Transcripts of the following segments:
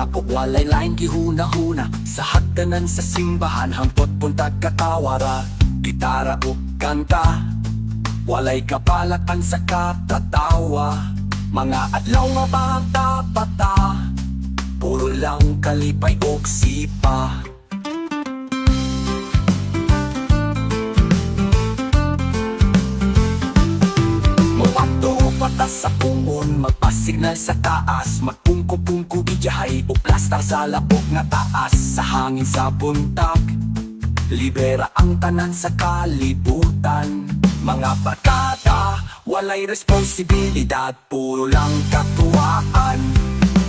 lapok walay lain gihuna-huna. Sa hagdanan sa simbahan hangtod puntag katawara. Gitara o kanta, walay kapalatan sa katatawa. Mga adlaw nga bata-bata, puro lang kalipay o sipa. Patas sa pungon, magpasignal sa taas. Magpungko-pungko bijahay o plastar sa lapok nga taas. Sa hangin sa buntag, libera ang tanan sa kalibutan. Mga barkada, walay responsibilidad, puro lang katuwaan.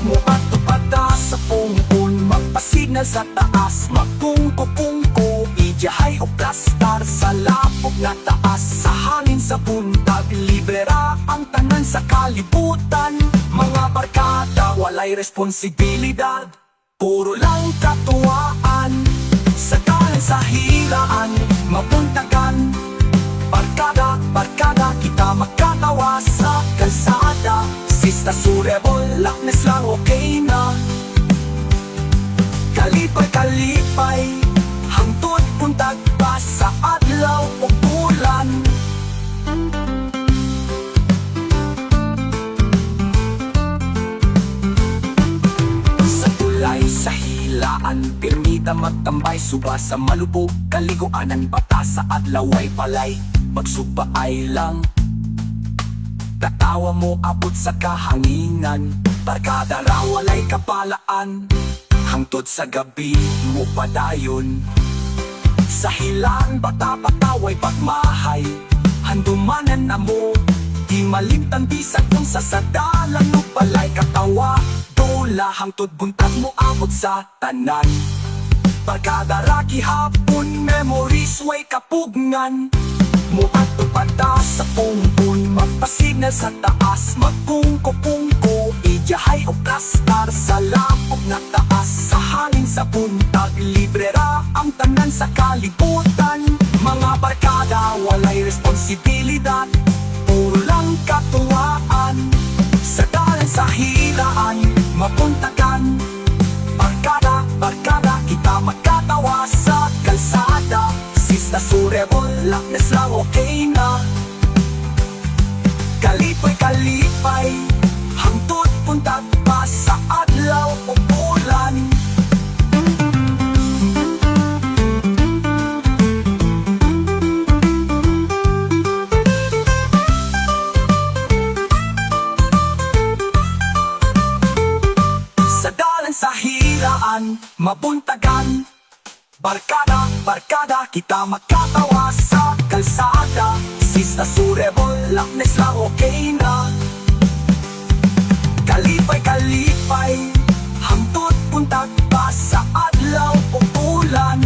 Mupato-pata sa pungon, magpasignal sa taas. Magpungko-pungko bijahay o plastar sa lapok nga taas. Sa hangin sa buntag, libera ang tanan sa kalibutan. Mga barkada, walay responsibilidad, puro lang katuwaan. Sa kanan sa hiraan, mapuntagan. Barkada, barkada, kita magkatawa sa kalsada. Sista Surebol, laknes lang okay na. Kalipay, kalipay, hangtod puntag pa sa adlaw o bulan. Sa tulay, sa hilaan, pirmita magtambay. Suba sa malubog, kaliguanan, bata sa adlaw ay palay. Magsuba ay lang, tatawa mo abot sa kahanginan. Barkada raw walay kapalaan, hangtod sa gabi mo padayon. Sa hilaan, bata-bataway pagmahay, handumanan na mo, di malimtan bisag kung sa sadalan mo palay katawa. Dola hangtod buntag mo abot sa tanan. Barkada raki hapon, memories way kapugngan. Muato-pata sa pungpun, magpasignal sa taas. Magpungko-pungko, ijahay o plastar sa lapok na taas. Sa hangin sa buntag, librera ang tanan sa kalibutan. Mga barkada, walay responsibilidad, puro lang katuwaan. Sa dalan sa hiraan, mapuntagan. Barkada, barkada, kita magkatawa sa kalsada. Sista Surebol, laknes lang okay na. Kalipay, kalipay, hangtod puntag pa sa adlaw o bulan. Sa dalan sa hiraan, mabuntagan. Barkada, barkada, kita magkatawa sa kalsada. Sista Surebol, laknes lang okay na. Kalipay, kalipay, hangtod puntag pa sa adlaw o bulan.